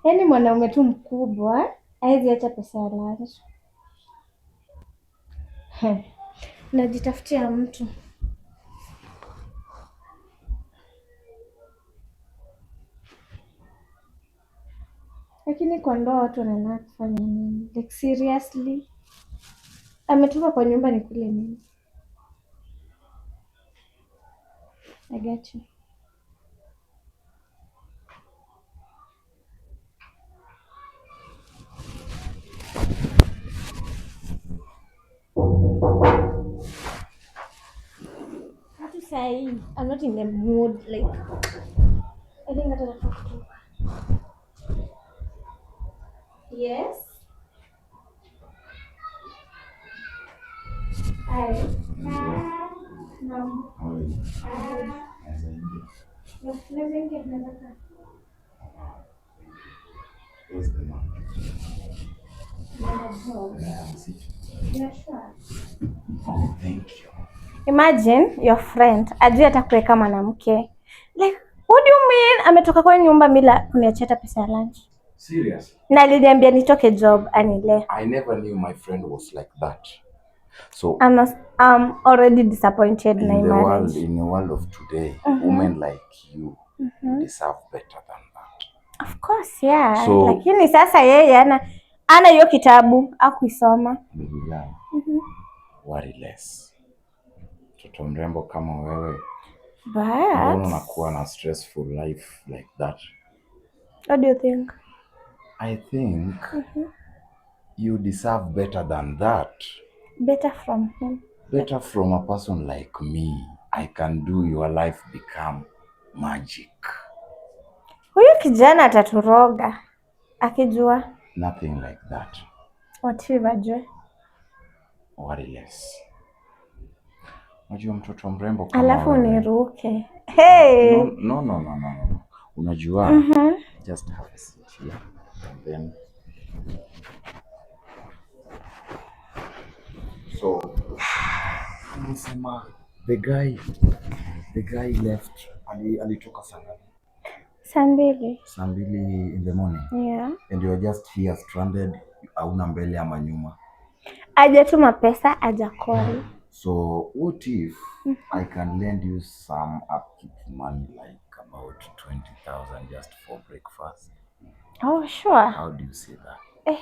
Yaani mwanaume tu mkubwa hawezi acha pesa ya lunch. Najitafutia mtu. Lakini kwa ndoa watu wanaenda kufanya nini? Like seriously? Ametoka kwa nyumba ni kule nini? I got you. Hatu sahi, I'm not in the mood like I think hata nafaa kutoka. Yes. Hi. No. Where's the man? Yeah, sure. Oh, thank you. Imagine your friend ajue atakuweka mwanamke. Like, what do you mean? Ametoka kwa nyumba bila kuniachia hata pesa ya lunch. Serious? Na aliniambia nitoke job anile. I never knew my friend was like that. So I'm already disappointed in my marriage. In the world of today, women like you deserve better than that. Of course, yeah. So, lakini sasa yeye ana hiyo kitabu akuisoma. Worry less. Mtoto mrembo kama wewe, mbona unakuwa na stressful life like that? What do you think? I think you deserve better than that. Better from whom? Better from a person like me. I can do your life become magic. Huyu kijana ataturoga akijua. Nothing like that. What if ajue? Worry less. Unajua mtoto mrembo kama alafu niruke. Hey. No. Unajua, just have a seat here. And then so unasema the guy left alitoka saa mbili in the morning. Yeah. And you are just here stranded, hauna mbele ama nyuma. Hajatuma pesa, hajakoli. So what if I can lend you some upkeep money, like about 20,000 just for breakfast? Oh, sure. How do you see that?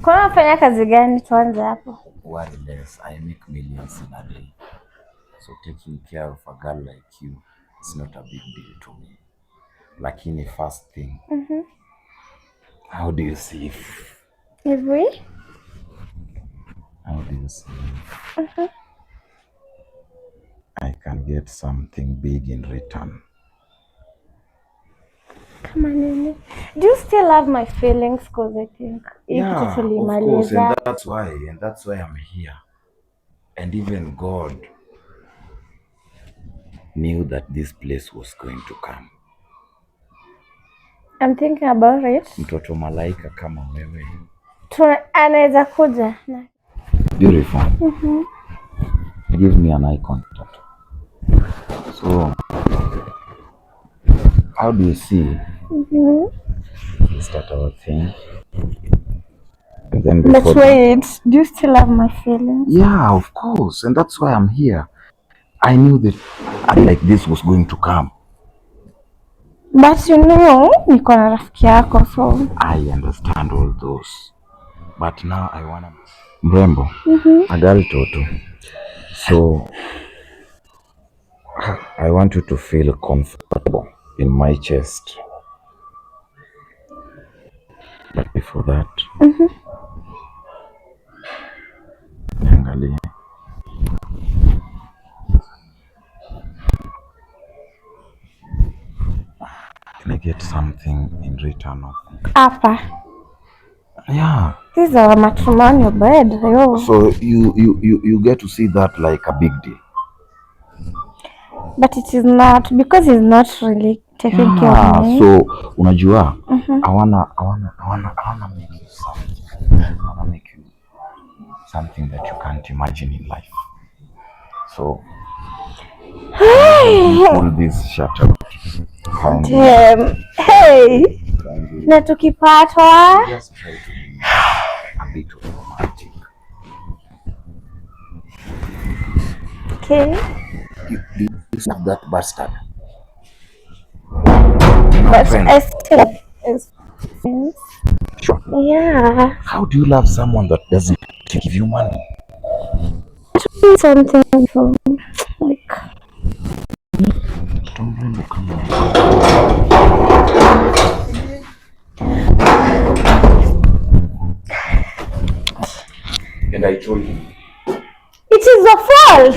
Kwa unafanya kazi gani tuanze hapo? Worry less. I make millions in a day. So taking care of a girl like you is not a big deal to me. Lakini first thing, how do you see if we? How do you see if I can get something big in return? Come on, do you still have my feelings? Because I think yeah, of course, and that's why I'm here. And even God knew that this place was going to come. I'm thinking about it. Mtoto malaika kama wewe anaweza kuja. Beautiful. Give me an eye contact. So how do you see? Start our thing. And then but wait, do you still have my feelings? Yeah, of course, and that's why I'm here. I knew that like this was going to come. But you know, niko na rafiki yako, so I understand all those. But now I wanna mrembo, agali toto. So I want you to feel comfortable in my chest. But before that, angalia. Can I get something in return of Apa? Yeah. This is our matrimonial bed. Yo. So you get to see that like a big deal. But it is not, because he's not really taking care of me. So unajua, I wanna make you something. I wanna make you something that you can't imagine in life. So pull this shirt out. Damn. Hey. Na tukipatwa just try to be a bit romantic. Okay. You snap that bastard. But I still is Sure. yeah. How do you love someone that doesn't give you money? Something from like And I told you. it is your fault.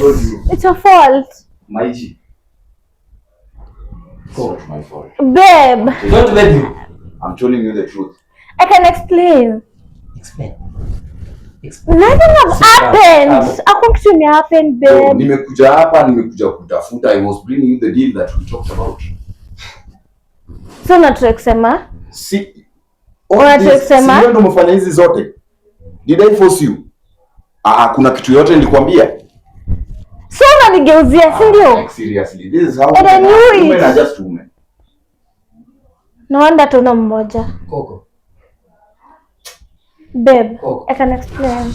It's your fault. Maiji. It's not my fault. Babe. Don't let you. I'm telling you the truth. I can explain. Explain. Nothing has happened. Hakuna kitu happened, babe. Nimekuja hapa, nimekuja kutafuta. I was bringing you the deal that we talked about. So nataka kusema? Si Unataka ndio umefanya hizi zote. Did I force you? Kuna kitu yote nilikwambia. So unanigeuzia, si ndio? Like seriously, this is how women are just women. Naenda tuna mmoja. Coco. Babe, Coco. I can explain.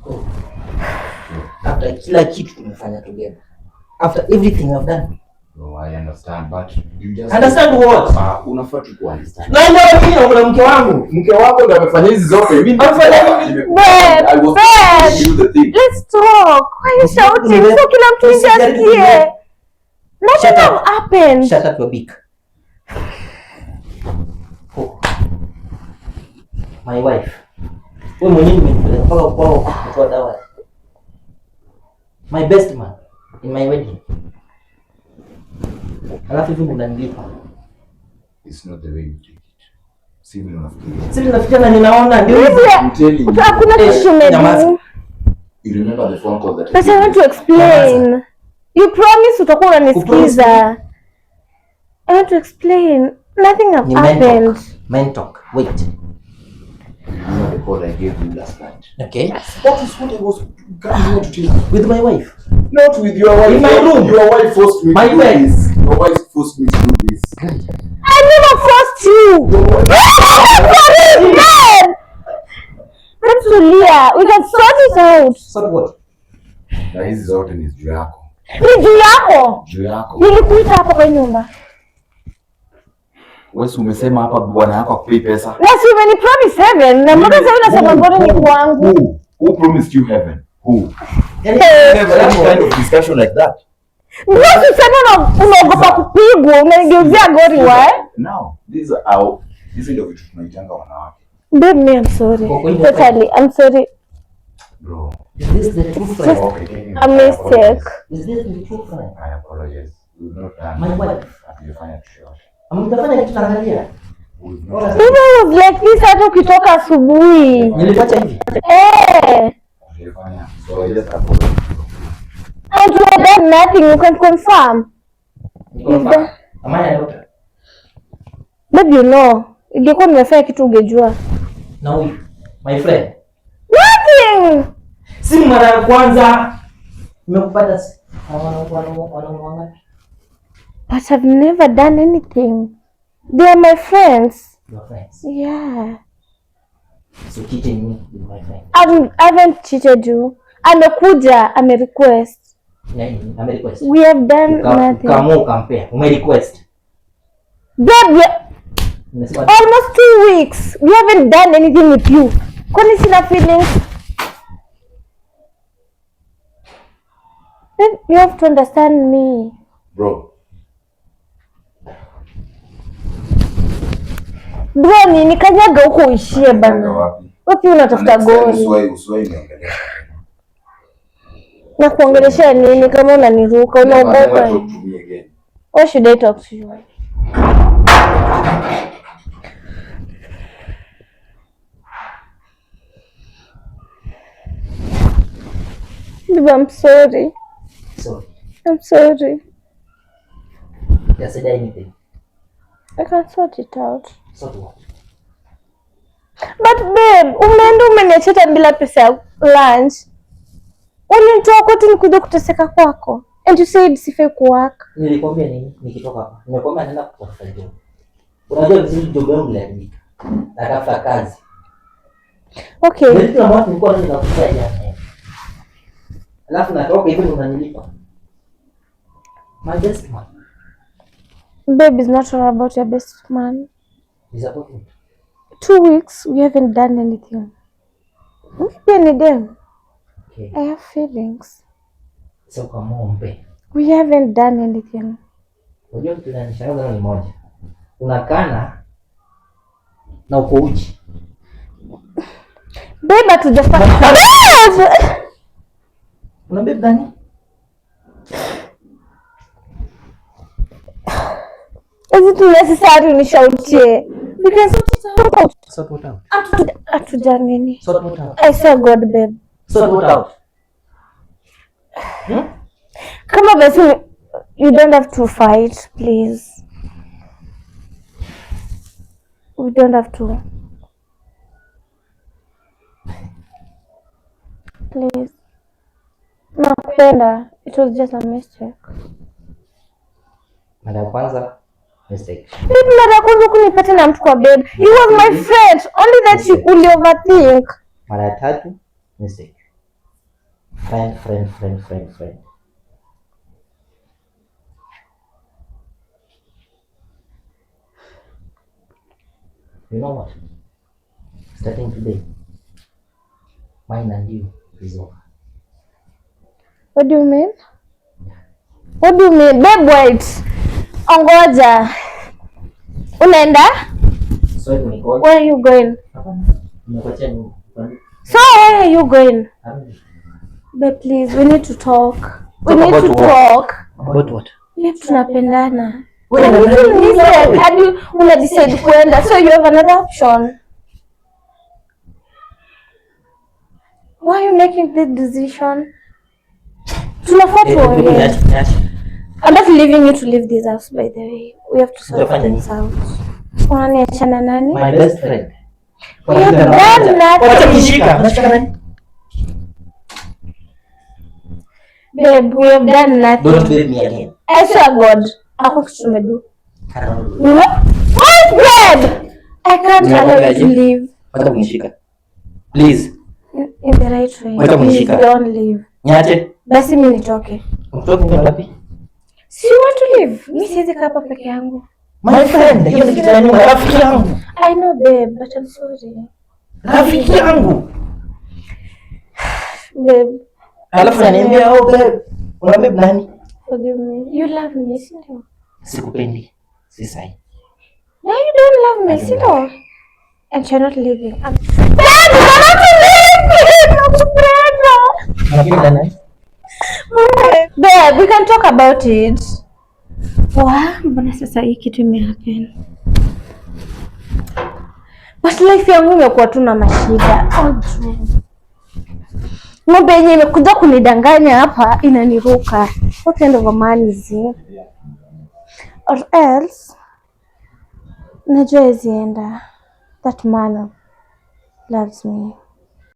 Coco. After kila kitu tumefanya together. After everything I've done. No, I understand, but you just understand what? Unafaa tu understand. Na ndio mimi na mke wangu. Mke wako ndio amefanya hizi zote. Mimi Babe, let's talk. Why are you shouting? So kila mtu asikie. Nothing has happened. Shut up your beak. Coco. My wife. Wewe mwenyewe umenipeleka mpaka kwao kutoa dawa. My best man in my wedding. Alafu hivi unanilipa. It's not the way you take it. Si vile unafikiria. Sisi tunafikiria na ninaona ndio hivi. Hakuna kitu umedu. You remember the phone call that But I want to explain. You promise utakuwa unanisikiza. I want to explain. Nothing has happened. Men talk. Wait. You know the call I gave you last night. Okay. That is what I was coming here to tell you. With my wife. Not with your wife. In my room. Your wife forced me to do this. Your wife forced me to do this. I never forced you. Let's Tulia. We can sort it out. Sort what? Na hizi zote ni juu yako. Ni juu yako. Juu yako. Nilikuita hapa kwa nyumba. Wewe umesema hapa bwana yako akupei pesa. Na si umenipromise heaven. Na mbona sasa unasema bora ni kwangu? Who promised you heaven? Who? Never Any kind of discussion like that. Mbona sasa unaogopa kupigwa? Unageuzia gori wa? No, these ndio vitu tunaitanga wanawake. Babe, me, I'm sorry. Totally, I'm sorry. Bro, is this the true friend? Okay, a mistake. Is this the true friend? I apologize. We've not done. My wife. Hatujafanya chochote. Amtafanya kitu tangalia. Even was like this hata ukitoka asubuhi. Nilipacha hivi. Hatujafanya. So I just apologize. And you have done nothing, you can confirm. Am I a doctor? Babe, you know. Ingekuwa nimefanya kitu ungejua. Na huyu, my friend. Nothing! Si mara ya kwanza nimekupata wanamwanga. But I've never done anything. They are my friends. Your friends. Yeah. So cheating me with my friend. I haven't cheated you. Amekuja, amerequest. Amerequest. We have done nothing. Kama ukampea, umerequest. Babe, almost 2 weeks. We haven't done anything with you. Kwani sina feelings? Babe, you have to understand me. Bro. Bro, ni kanyaga huko uishie bana. Wapi unatafuta goli? Usiwahi niangalia. Na kuongelesha nini kama unaniruka unaogopa? Why should I talk to you? Babe, I'm sorry. Sorry. I'm sorry. You said anything. I can sort it out. Sort what? But babe, umeenda umeniachata bila pesa ya lunch. Ulinitoa kwetu nikuja kuteseka kwako. And you said sifai kuwaka. Nilikwambia nini nikitoka hapa? Nimekwambia naenda kutafuta job. Unajua vizuri job yangu iliharibika. Natafuta kazi. Okay. Ndio kila mwaka nilikuwa naenda kukusaidia. Alafu natoka hivyo unanilipa. My best man. Babe, it's not all about your best man. Is about it. 2 weeks, we haven't done anything. Maybe any them. Okay. I have feelings. So kama ombe. We haven't done anything. Unajua kitu kinanishangaza ni moja. Unakana na uko uchi. Babe, hatujafanya. Una babe gani? Is it necessary unishautie? We can sort it out. Sort what out? Atuja nini? Sort what out? I swear God, babe. Sort what out? Kama basi, you don't have to fight, please. We don't have to. Please. Nakupenda. It was just a mistake. Mara ya kwanza mistake. Babe, mara ya kwanza kunipata na mtu kwa babe. He was my friend. Only that you uli overthink. Mara ya tatu mistake. Friend. You know what? Starting today, mine and you is over. What do you mean? What do you mean? Babe, wait. Ongoja. Unaenda? So ni call. Where are you going? Nimekuachia ni. So where are you going? Babe, please, we need to talk. We Talk need about to what? talk. About what? Babe, tunapendana. Wewe And unapenda even nini? listen, hadi una decide kuenda, so you have another option. Why are you making this decision? Tunafaa tuongee. I'm not leaving you to leave this house, by the way. We have to sort Utafanya things out. Unaniachana nani? My best friend. We have done nothing. Wacha kishika. Unashika nani? Babe, we have done Don't nothing. babe me again. I swear God, ako kitu tumedu. Karamu. What, babe? I can't allow you to leave Wacha kunishika. Please. in the right way. Wacha Please kunishika. don't leave. Niache. Basi mimi nitoke. Mtoto ni ngapi? Si you want to leave? Mimi siwezi kaa hapa peke yangu. My friend, hiyo ni kitu ya nyuma. Rafiki yangu. I know, babe, but I'm sorry. Rafiki yangu. Babe, Alafu ananiambia oh babe. Una babe nani? forgive me. You love me, si ndio? Sikupendi. Si sahi. No, you don't love me, si ndio? And you're not leaving. Babe, you're not leaving! Nakupenda. Unapenda nani? Babe, we can talk about it. Mbona sasa hii kitu imehappen? But life yangu imekuwa tu na mashida. Ng'ombe yenye imekuja kunidanganya hapa inaniruka. What kind of a man is he? Or else, najua ezienda. That man loves me.